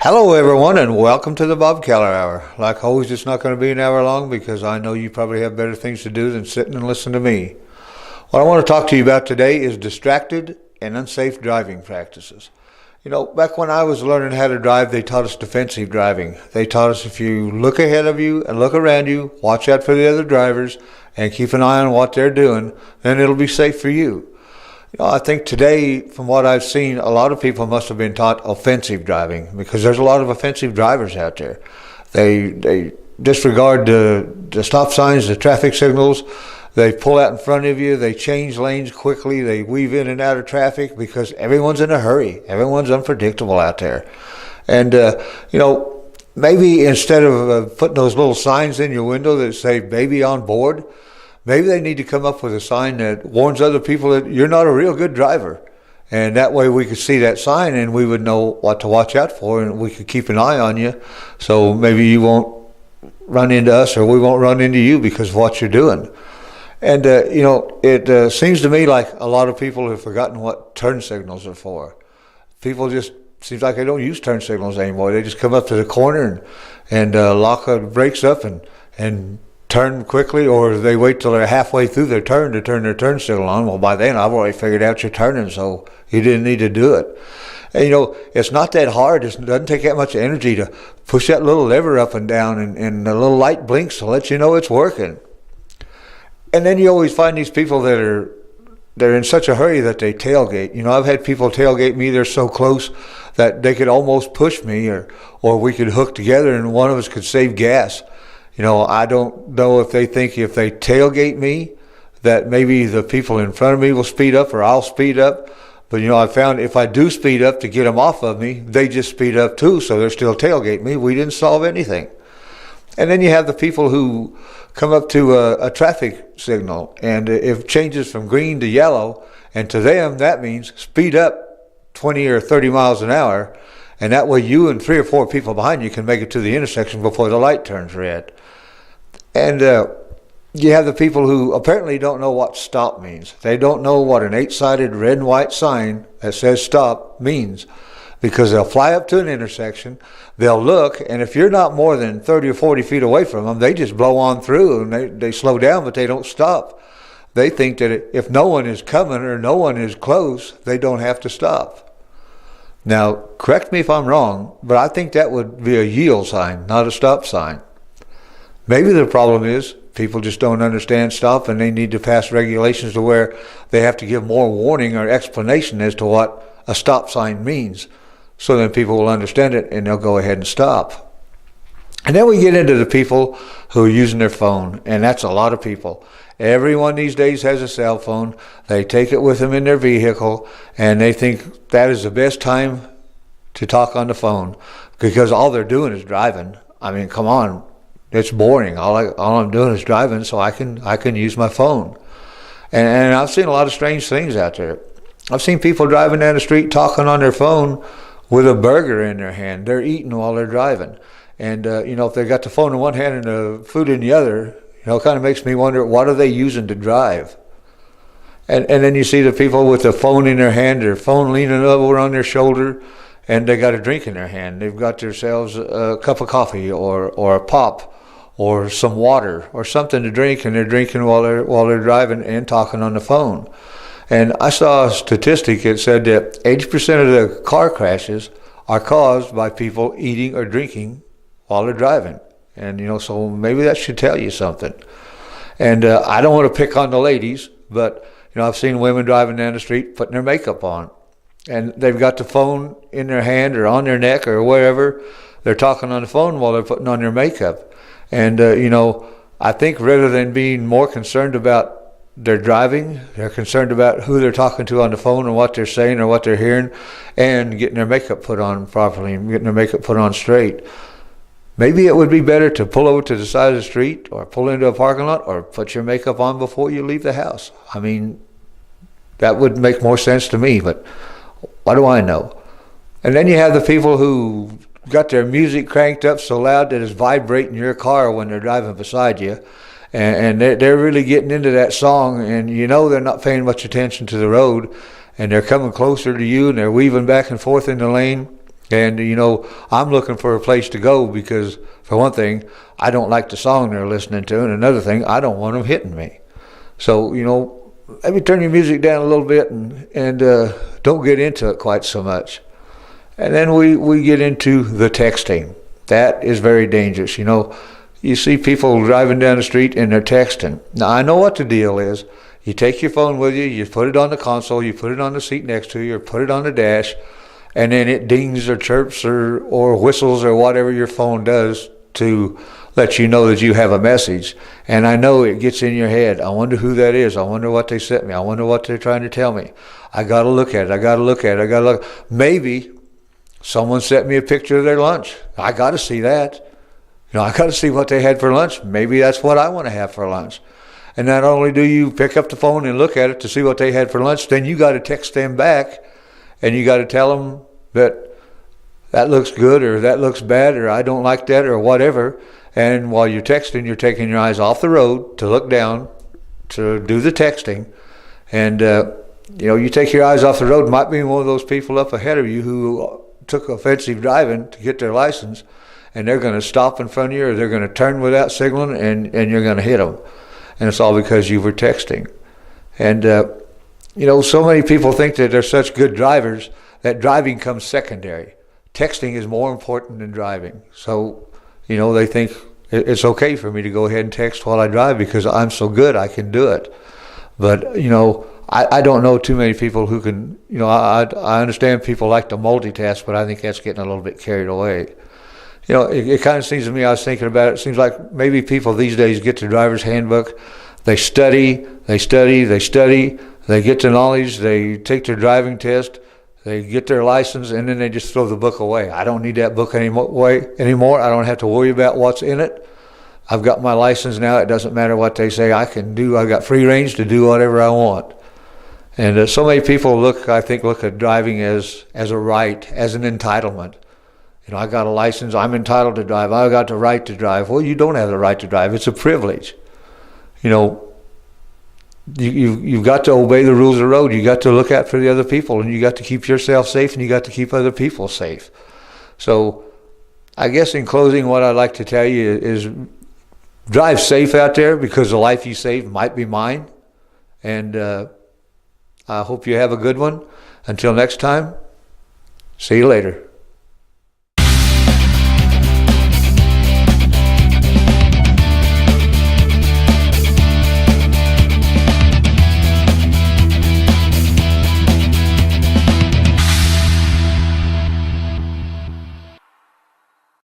Hello, everyone, and welcome to the Bob Keller Hour. Like always, it's not going to be an hour long because I know you probably have better things to do than sitting and listen to me. What I want to talk to you about today is distracted and unsafe driving practices. You know, back when I was learning how to drive, they taught us defensive driving. They taught us if you look ahead of you and look around you, watch out for the other drivers, and keep an eye on what they're doing, then it'll be safe for you. I think today, from what I've seen, a lot of people must have been taught offensive driving because there's a lot of offensive drivers out there. They disregard the stop signs, the traffic signals. They pull out in front of you. They change lanes quickly. They weave in and out of traffic because everyone's in a hurry. Everyone's unpredictable out there. And, maybe instead of putting those little signs in your window that say baby on board, maybe they need to come up with a sign that warns other people that you're not a real good driver. And that way we could see that sign and we would know what to watch out for and we could keep an eye on you. So maybe you won't run into us or we won't run into you because of what you're doing. And, it seems to me like a lot of people have forgotten what turn signals are for. People just, seems like they don't use turn signals anymore. They just come up to the corner and lock the brakes up and turn quickly, or they wait till they're halfway through their turn to turn their turn signal on. Well, by then I've already figured out you're turning, so you didn't need to do it. And it's not that hard. It doesn't take that much energy to push that little lever up and down, and the little light blinks to let you know it's working. And then you always find these people they're in such a hurry that they tailgate. I've had people tailgate me. They're so close that they could almost push me, or we could hook together and one of us could save gas. I don't know if they think if they tailgate me that maybe the people in front of me will speed up or I'll speed up. But, I found if I do speed up to get them off of me, they just speed up too, so they're still tailgating me. We didn't solve anything. And then you have the people who come up to a traffic signal, and if it changes from green to yellow, and to them that means speed up 20 or 30 miles an hour, and that way you and 3 or 4 people behind you can make it to the intersection before the light turns red. And you have the people who apparently don't know what stop means. They don't know what an 8-sided red and white sign that says stop means, because they'll fly up to an intersection, they'll look, and if you're not more than 30 or 40 feet away from them, they just blow on through, and they slow down, but they don't stop. They think that if no one is coming or no one is close, they don't have to stop. Now, correct me if I'm wrong, but I think that would be a yield sign, not a stop sign. Maybe the problem is people just don't understand stop, and they need to pass regulations to where they have to give more warning or explanation as to what a stop sign means, so then people will understand it and they'll go ahead and stop. And then we get into the people who are using their phone, and that's a lot of people. Everyone these days has a cell phone. They take it with them in their vehicle, and they think that is the best time to talk on the phone because all they're doing is driving. I mean, come on. It's boring. All I'm doing is driving, so I can use my phone. And I've seen a lot of strange things out there. I've seen people driving down the street talking on their phone with a burger in their hand. They're eating while they're driving. And, if they got the phone in one hand and the food in the other, it kind of makes me wonder, what are they using to drive? And then you see the people with the phone in their hand, their phone leaning over on their shoulder, and they got a drink in their hand. They've got themselves a cup of coffee or a pop or some water or something to drink, and they're drinking while they're driving and talking on the phone. And I saw a statistic that said that 80% of the car crashes are caused by people eating or drinking while they're driving. And, so maybe that should tell you something. And I don't want to pick on the ladies, but, I've seen women driving down the street putting their makeup on. And they've got the phone in their hand or on their neck or wherever. They're talking on the phone while they're putting on their makeup. And, I think rather than being more concerned about their driving, they're concerned about who they're talking to on the phone and what they're saying or what they're hearing, and getting their makeup put on properly and getting their makeup put on straight. Maybe it would be better to pull over to the side of the street or pull into a parking lot or put your makeup on before you leave the house. I mean, that would make more sense to me, but what do I know? And then you have the people who got their music cranked up so loud that it's vibrating your car when they're driving beside you. And they're really getting into that song, and they're not paying much attention to the road, and they're coming closer to you, and they're weaving back and forth in the lane. And, I'm looking for a place to go because, for one thing, I don't like the song they're listening to, and another thing, I don't want them hitting me. So, maybe turn your music down a little bit and don't get into it quite so much. And then we get into the texting. That is very dangerous. You see people driving down the street and they're texting. Now, I know what the deal is. You take your phone with you, you put it on the console, you put it on the seat next to you, or put it on the dash, and then it dings or chirps or whistles or whatever your phone does to let you know that you have a message. And I know it gets in your head. I wonder who that is. I wonder what they sent me. I wonder what they're trying to tell me. I got to look at it. Maybe someone sent me a picture of their lunch. I got to see that. I got to see what they had for lunch. Maybe that's what I want to have for lunch. And not only do you pick up the phone and look at it to see what they had for lunch, then you got to text them back, and you got to tell them that looks good or that looks bad or I don't like that or whatever. And while you're texting, you're taking your eyes off the road to look down to do the texting. And, you take your eyes off the road, might be one of those people up ahead of you who took offensive driving to get their license, and they're going to stop in front of you or they're going to turn without signaling, and you're going to hit them. And it's all because you were texting. And, so many people think that they're such good drivers that driving comes secondary. Texting is more important than driving. So, they think it's okay for me to go ahead and text while I drive because I'm so good I can do it. But, I don't know too many people who can, I understand people like to multitask, but I think that's getting a little bit carried away. It kind of seems to me, I was thinking about it, it seems like maybe people these days get the driver's handbook, they study, they get the knowledge, they take their driving test, they get their license, and then they just throw the book away. I don't need that book anymore. I don't have to worry about what's in it. I've got my license now. It doesn't matter what they say. I got free range to do whatever I want. And so many people look at driving as a right, as an entitlement. I got a license, I'm entitled to drive, I got the right to drive. Well, you don't have the right to drive, it's a privilege. You've got to obey the rules of the road, you got to look out for the other people, and you got to keep yourself safe, and you got to keep other people safe. So, I guess in closing, what I'd like to tell you is drive safe out there, because the life you save might be mine. And I hope you have a good one. Until next time, see you later.